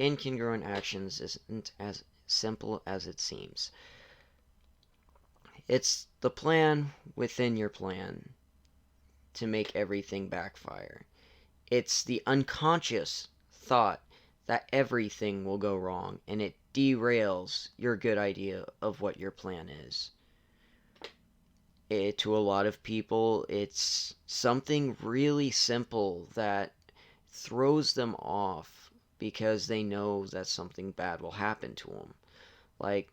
incongruent actions isn't as simple as it seems. It's the plan within your plan to make everything backfire. It's the unconscious thought that everything will go wrong, and it derails your good idea of what your plan is. To a lot of people, it's something really simple that throws them off because they know that something bad will happen to them. Like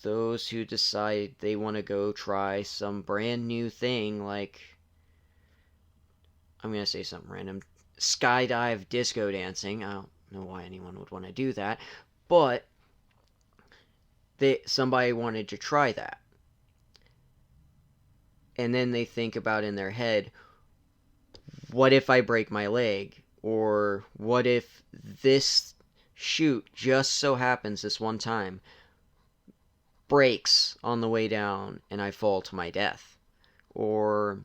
those who decide they want to go try some brand new thing, like, I'm going to say something random, skydive disco dancing. I don't know why anyone would want to do that, but somebody wanted to try that. And then they think about in their head, what if I break my leg? Or what if this chute just so happens this one time breaks on the way down and I fall to my death? Or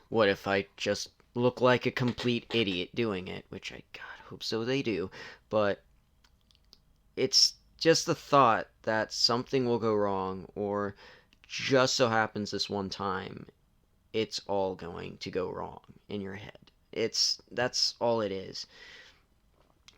what if I just look like a complete idiot doing it? Which I God hope so they do. But it's just the thought that something will go wrong, or just so happens this one time it's all going to go wrong in your head. That's all it is.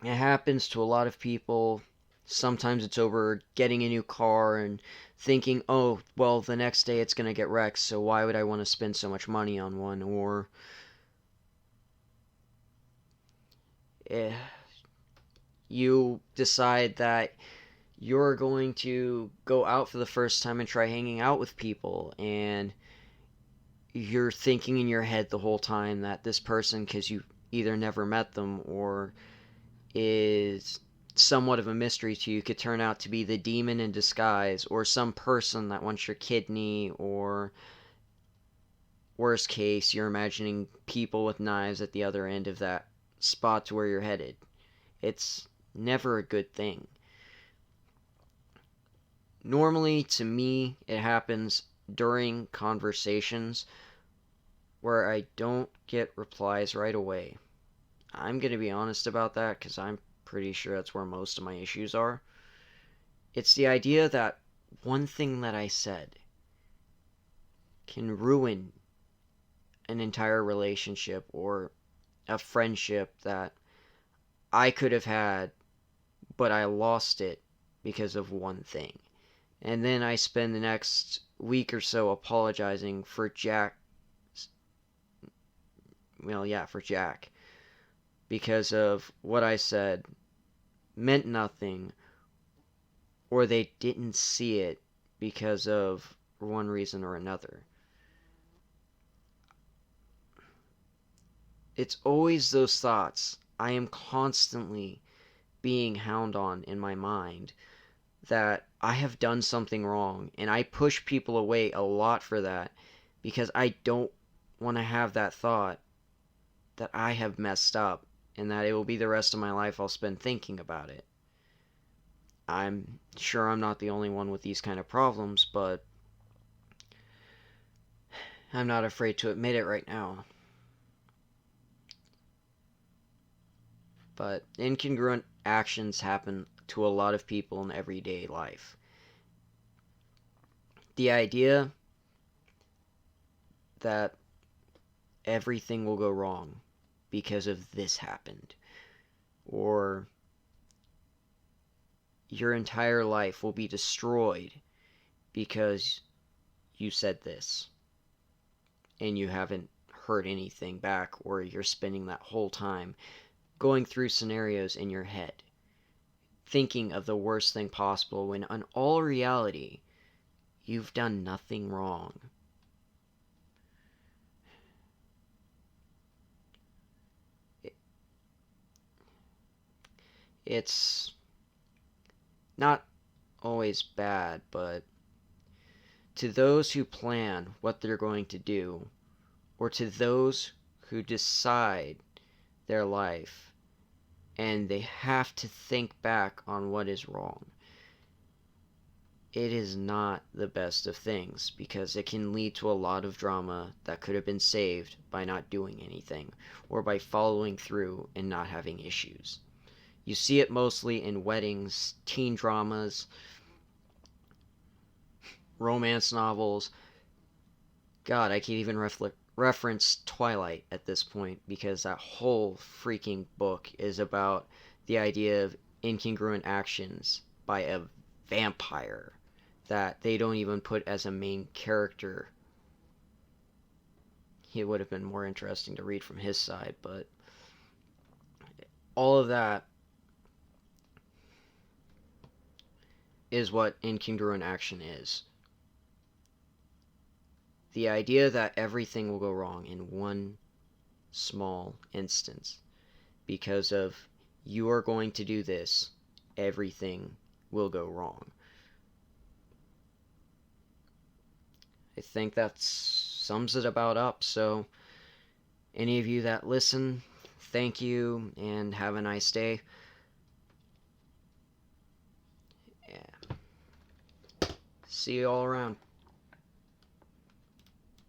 It happens to a lot of people. Sometimes it's over getting a new car and thinking, oh, well, the next day it's going to get wrecked, so why would I want to spend so much money on one? Or eh, you decide that you're going to go out for the first time and try hanging out with people, and you're thinking in your head the whole time that this person, because you either never met them or is somewhat of a mystery to you, could turn out to be the demon in disguise, or some person that wants your kidney, or worst case, you're imagining people with knives at the other end of that spot to where you're headed. It's never a good thing. Normally, to me, it happens during conversations where I don't get replies right away. I'm going to be honest about that because I'm pretty sure that's where most of my issues are. It's the idea that one thing that I said can ruin an entire relationship or a friendship that I could have had, but I lost it because of one thing. And then I spend the next week or so apologizing for Jack. For Jack. Because of what I said meant nothing, or they didn't see it because of one reason or another. It's always those thoughts. I am constantly being hound on in my mind that I have done something wrong, and I push people away a lot for that because I don't want to have that thought that I have messed up and that it will be the rest of my life I'll spend thinking about it. I'm sure I'm not the only one with these kind of problems, but I'm not afraid to admit it right now. But incongruent actions happen to a lot of people in everyday life. The idea that everything will go wrong because of this happened, or your entire life will be destroyed because you said this and you haven't heard anything back, or you're spending that whole time going through scenarios in your head thinking of the worst thing possible, when in all reality you've done nothing wrong. It's not always bad, but to those who plan what they're going to do, or to those who decide their life and they have to think back on what is wrong, it is not the best of things, because it can lead to a lot of drama that could have been saved by not doing anything, or by following through and not having issues. You see it mostly in weddings, teen dramas, romance novels. God, I can't even reference Twilight at this point because that whole freaking book is about the idea of incongruent actions by a vampire that they don't even put as a main character. It would have been more interesting to read from his side, but all of that is what incongruent action is. The idea that everything will go wrong in one small instance because of you are going to do this, everything will go wrong. I think that sums it about up. So, any of you that listen, thank you and have a nice day. Yeah. See you all around.